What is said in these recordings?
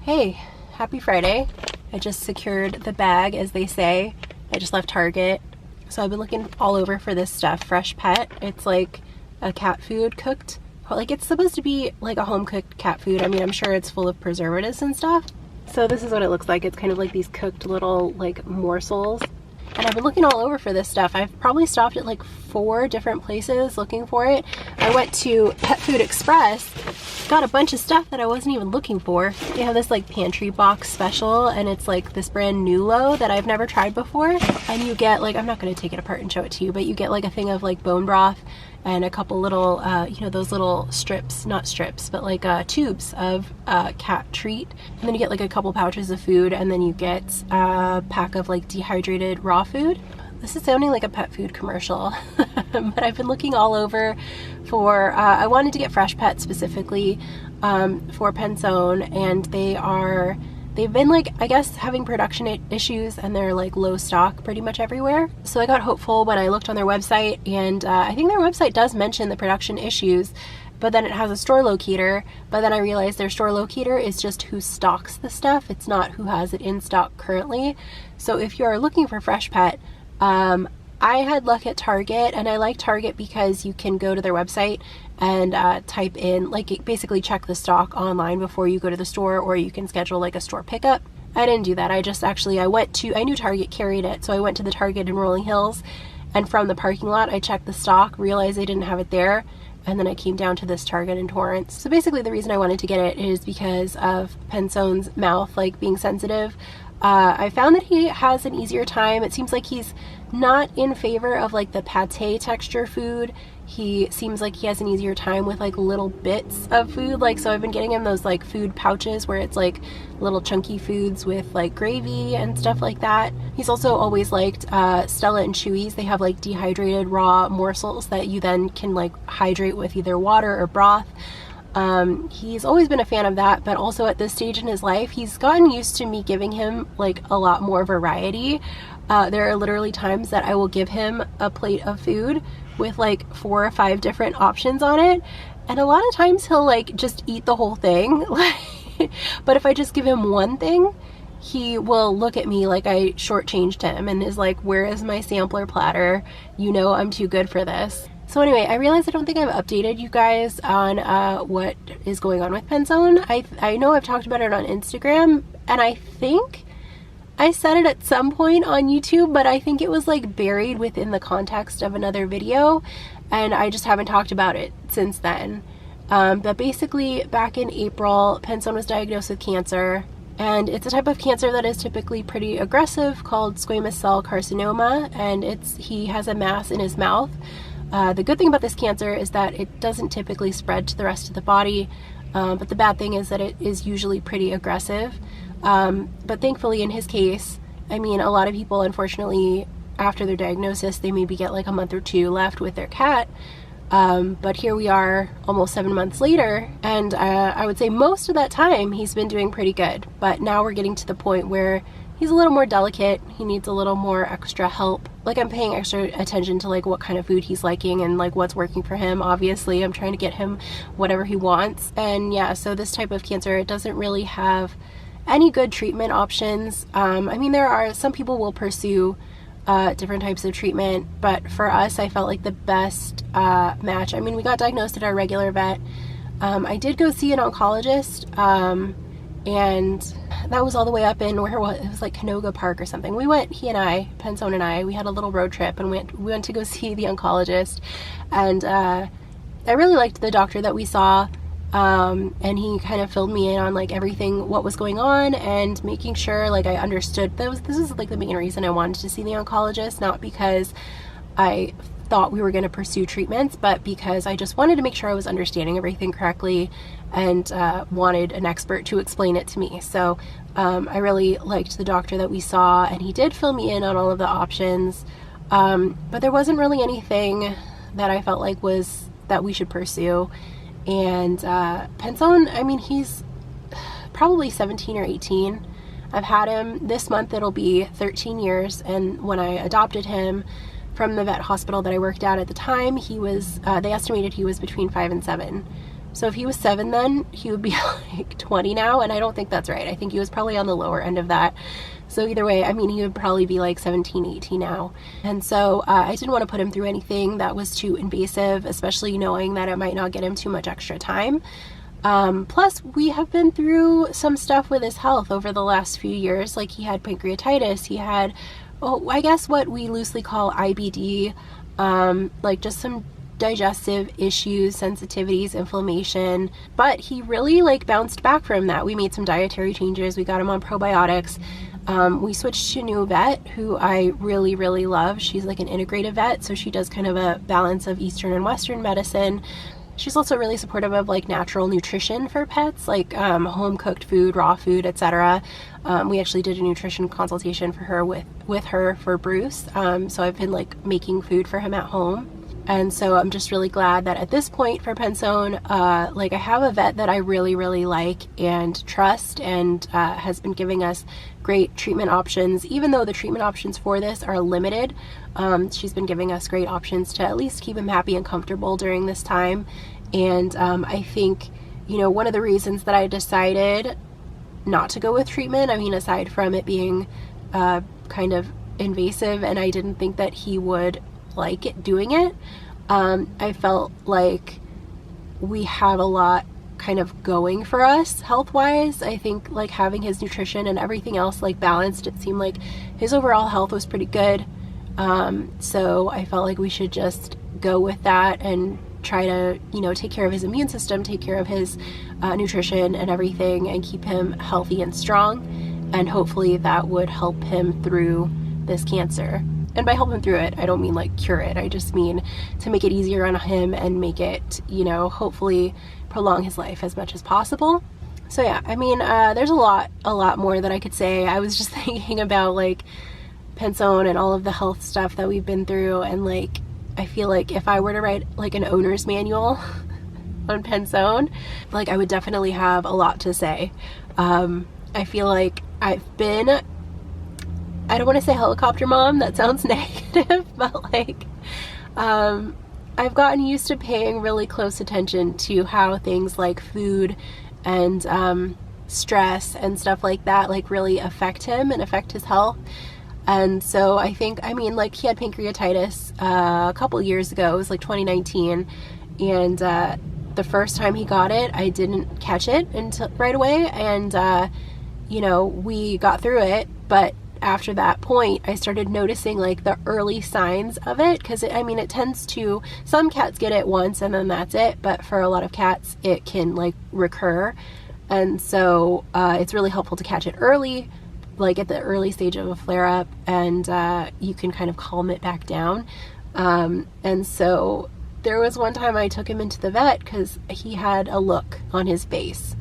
Hey, happy Friday. I just secured the bag, as they say. I just left Target. So I've been looking all over for this stuff. Fresh Pet. It's like a cat food cooked. Like, it's supposed to be like a home cooked cat food. I mean, I'm sure it's full of preservatives and stuff. So this is what it looks like. It's kind of like these cooked little like morsels. And I've been looking all over for this stuff. I've probably stopped at like 4 different places looking for it. I went to Pet Food Express, got a bunch of stuff that I wasn't even looking for. They have this like pantry box special, and it's like this brand Nulo that I've never tried before. And you get like, I'm not going to take it apart and show it to you, but you get like a thing of like bone broth and a couple little, you know, those little strips, not strips, but like tubes of cat treat. And then you get like a couple pouches of food, and then you get a pack of like dehydrated raw food. This is sounding like a pet food commercial, but I've been looking all over for, I wanted to get Fresh Pet specifically for Panson, and they've been like, I guess, having production issues, and they're like low stock pretty much everywhere. So I got hopeful when I looked on their website, and I think their website does mention the production issues, but then it has a store locator. But then I realized their store locator is just who stocks the stuff. It's not who has it in stock currently. So if you are looking for Fresh Pet, I had luck at Target, and I like Target because you can go to their website and type in, like, basically check the stock online before you go to the store, or you can schedule like a store pickup. I didn't do that. I just actually, I knew Target carried it, so I went to the Target in Rolling Hills, and from the parking lot I checked the stock, realized they didn't have it there, and then I came down to this Target in Torrance. So basically the reason I wanted to get it is because of Panson's mouth like being sensitive. I found that he has an easier time. It seems like he's not in favor of like the pate texture food. He seems like he has an easier time with like little bits of food. Like, so I've been getting him those like food pouches where it's like little chunky foods with like gravy and stuff like that. He's also always liked Stella and Chewy's. They have like dehydrated raw morsels that you then can like hydrate with either water or broth. He's always been a fan of that, but also at this stage in his life, he's gotten used to me giving him like a lot more variety. There are literally times that I will give him a plate of food with like 4 or 5 different options on it, and a lot of times he'll like just eat the whole thing. But if I just give him one thing, he will look at me like I shortchanged him and is like, where is my sampler platter? You know I'm too good for this. So anyway, I realized I don't think I've updated you guys on what is going on with Panson. I know I've talked about it on Instagram, and I think I said it at some point on YouTube, but I think it was like buried within the context of another video, and I just haven't talked about it since then. But basically, back in April, Panson was diagnosed with cancer, and it's a type of cancer that is typically pretty aggressive called squamous cell carcinoma, and he has a mass in his mouth. The good thing about this cancer is that it doesn't typically spread to the rest of the body, but the bad thing is that it is usually pretty aggressive. But thankfully in his case, I mean, a lot of people, unfortunately, after their diagnosis, they maybe get like a month or 2 left with their cat. But here we are almost 7 months later, and I would say most of that time he's been doing pretty good. But now we're getting to the point where he's a little more delicate. He needs a little more extra help. Like, I'm paying extra attention to like what kind of food he's liking and like what's working for him. Obviously, I'm trying to get him whatever he wants. And yeah, so this type of cancer, it doesn't really have any good treatment options. I mean, there are some people will pursue different types of treatment, but for us, I felt like the best match. I mean, we got diagnosed at our regular vet. I did go see an oncologist, and that was all the way up in where it was like Canoga Park or something. We went, he and I, Panson and I, we had a little road trip, and we went to go see the oncologist, and I really liked the doctor that we saw. And he kind of filled me in on like everything, what was going on, and making sure like I understood. This is like the main reason I wanted to see the oncologist, not because I thought we were going to pursue treatments, but because I just wanted to make sure I was understanding everything correctly, and wanted an expert to explain it to me. So I really liked the doctor that we saw, and he did fill me in on all of the options, but there wasn't really anything that I felt like that we should pursue. And Panson, I mean, he's probably 17 or 18. I've had him this month, it'll be 13 years. And when I adopted him from the vet hospital that I worked at the time, he was, they estimated he was between 5 and 7. So if he was 7 then, he would be like 20 now, and I don't think that's right. I think he was probably on the lower end of that. So either way, I mean, he would probably be like 17, 18 now. And so I didn't want to put him through anything that was too invasive, especially knowing that it might not get him too much extra time. Plus, we have been through some stuff with his health over the last few years. Like, he had pancreatitis, he had, I guess what we loosely call IBD, like just some digestive issues, sensitivities, inflammation, but he really like bounced back from that. We made some dietary changes, we got him on probiotics. We switched to a new vet who I really, really love. She's like an integrative vet, so she does kind of a balance of Eastern and Western medicine. She's also really supportive of like natural nutrition for pets, like home cooked food, raw food, etc. We actually did a nutrition consultation for her with her for Bruce. So I've been like making food for him at home. And so I'm just really glad that at this point for Panson, like I have a vet that I really, really like and trust, and has been giving us great treatment options. Even though the treatment options for this are limited, she's been giving us great options to at least keep him happy and comfortable during this time. And I think, you know, one of the reasons that I decided not to go with treatment, I mean, aside from it being kind of invasive and I didn't think that he would like it doing it, I felt like we have a lot kind of going for us health wise. I think like having his nutrition and everything else like balanced, it seemed like his overall health was pretty good. So I felt like we should just go with that and try to, you know, take care of his immune system, take care of his nutrition and everything, and keep him healthy and strong. And hopefully that would help him through this cancer. And by help him through it, I don't mean like cure it. I just mean to make it easier on him and make it, you know, hopefully prolong his life as much as possible. So yeah, I mean, there's a lot more that I could say. I was just thinking about like Panson and all of the health stuff that we've been through, and like I feel like if I were to write like an owner's manual on Panson, like I would definitely have a lot to say. I feel like I've been, I don't want to say helicopter mom, that sounds negative, but like I've gotten used to paying really close attention to how things like food and stress and stuff like that like really affect him and affect his health. And so I think, I mean, like he had pancreatitis a couple years ago, it was like 2019, and the first time he got it, I didn't catch it until right away, and you know, we got through it, but after that point, I started noticing like the early signs of it, because I mean, it tends to, some cats get it once and then that's it, but for a lot of cats, it can like recur, and so it's really helpful to catch it early, like at the early stage of a flare-up, and you can kind of calm it back down. And so there was one time I took him into the vet because he had a look on his face.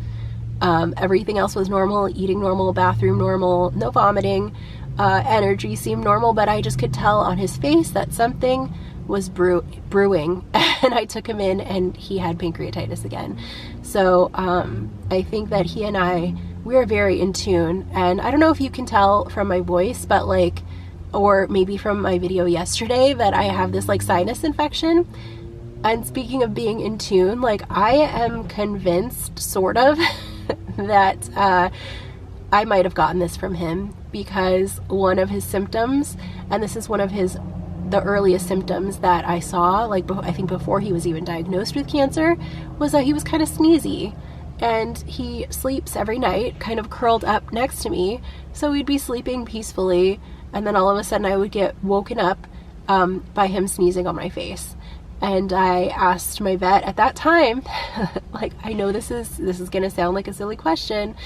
Everything else was normal, eating normal, bathroom normal, no vomiting, energy seemed normal, but I just could tell on his face that something was brewing, and I took him in and he had pancreatitis again. So I think that he and I, we're very in tune, and I don't know if you can tell from my voice, but like, or maybe from my video yesterday, that I have this like sinus infection. And speaking of being in tune, like I am convinced sort of that I might have gotten this from him, because one of his symptoms, and this is one of the earliest symptoms that I saw, like I think before he was even diagnosed with cancer, was that he was kind of sneezy. And he sleeps every night kind of curled up next to me, so we'd be sleeping peacefully, and then all of a sudden I would get woken up by him sneezing on my face. And I asked my vet at that time, like, I know this is gonna sound like a silly question,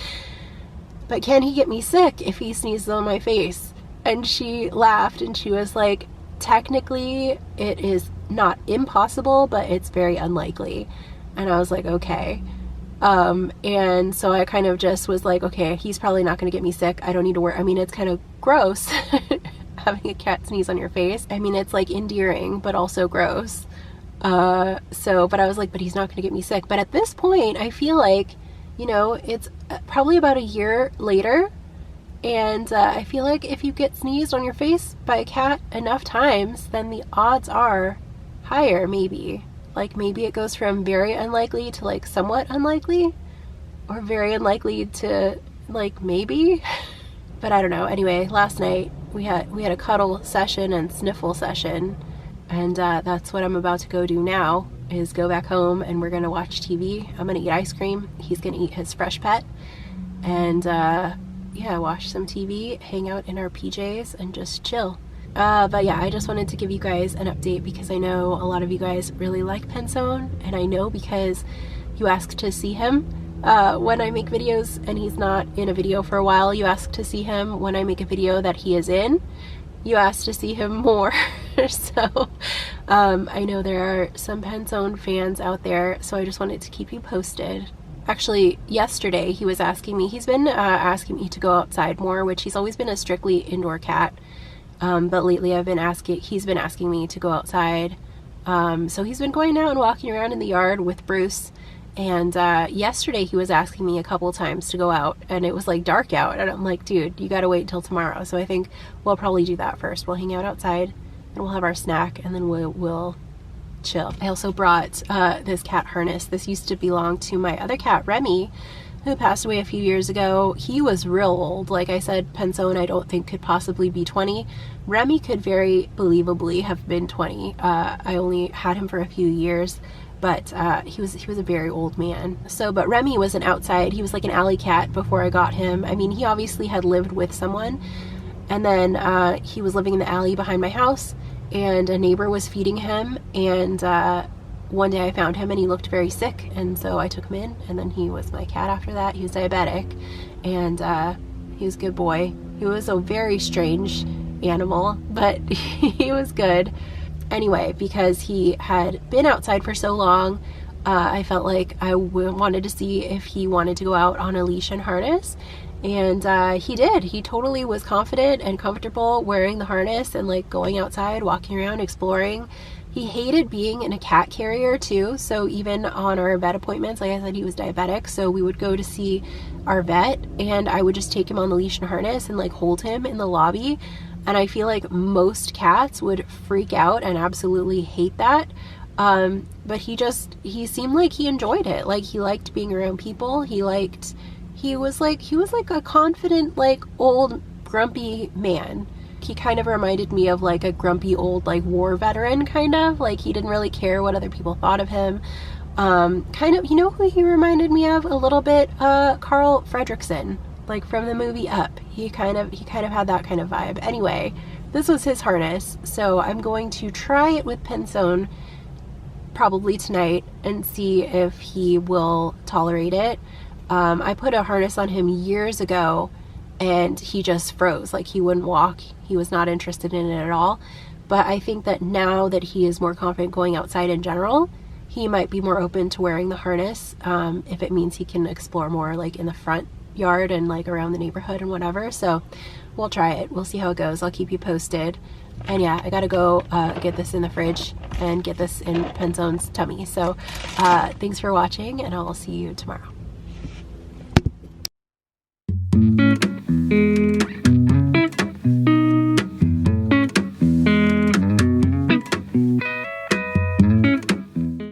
but can he get me sick if he sneezes on my face? And she laughed and she was like, technically it is not impossible, but it's very unlikely. And I was like, okay. And so I kind of just was like, okay, he's probably not going to get me sick. I don't need to worry. I mean, it's kind of gross having a cat sneeze on your face. I mean, it's like endearing, but also gross. But I was like, but he's not going to get me sick. But at this point, I feel like, you know, it's probably about a year later. And I feel like if you get sneezed on your face by a cat enough times, then the odds are higher, maybe. Like maybe it goes from very unlikely to like somewhat unlikely, or very unlikely to like maybe. But I don't know. Anyway, last night we had a cuddle session and sniffle session, and that's what I'm about to go do now, is go back home and we're gonna watch TV. I'm gonna eat ice cream. He's gonna eat his fresh pet, and yeah, watch some TV, hang out in our PJs, and just chill. But yeah, I just wanted to give you guys an update because I know a lot of you guys really like Panson, and I know because you asked to see him when I make videos and he's not in a video for a while. You ask to see him when I make a video that he is in. You asked to see him more. So I know there are some Panson fans out there, so I just wanted to keep you posted. Actually, yesterday he was asking me, he's been asking me to go outside more, which he's always been a strictly indoor cat. But lately he's been asking me to go outside. So he's been going out and walking around in the yard with Bruce. And yesterday he was asking me a couple times to go out, and it was like dark out. And I'm like, dude, you gotta wait until tomorrow. So I think we'll probably do that first. We'll hang out outside and we'll have our snack, and then we'll chill. I also brought this cat harness. This used to belong to my other cat, Remy, who passed away a few years ago. He was real old. Like I said, Panson I don't think could possibly be 20. Remy could very believably have been 20. I only had him for a few years, but he was a very old man. So, but Remy was an outside, he was like an alley cat before I got him. I mean, he obviously had lived with someone, and then he was living in the alley behind my house, and a neighbor was feeding him, and one day I found him and he looked very sick, and so I took him in, and then he was my cat after that. He was diabetic, and he was a good boy. He was a very strange animal, but he was good. Anyway, because he had been outside for so long, I felt like I wanted to see if he wanted to go out on a leash and harness, and he did. He totally was confident and comfortable wearing the harness and like going outside, walking around, exploring. He hated being in a cat carrier too, so even on our vet appointments, like I said, he was diabetic, so we would go to see our vet and I would just take him on the leash and harness and like hold him in the lobby. And I feel like most cats would freak out and absolutely hate that. But he seemed like he enjoyed it. Like he liked being around people. He was like a confident, like old grumpy man. He kind of reminded me of like a grumpy old like war veteran, kind of like he didn't really care what other people thought of him. Kind of, you know who he reminded me of a little bit? Carl Fredricksen, like from the movie Up. He kind of had that kind of vibe. Anyway, this was his harness, so I'm going to try it with Panson probably tonight and see if he will tolerate it. I put a harness on him years ago and he just froze, like he wouldn't walk. He was not interested in it at all. But I think that now that he is more confident going outside in general, he might be more open to wearing the harness, if it means he can explore more like in the front yard and like around the neighborhood and whatever. So we'll try it. We'll see how it goes. I'll keep you posted. And yeah, I gotta go get this in the fridge and get this in Panson's tummy. So thanks for watching, and I'll see you tomorrow.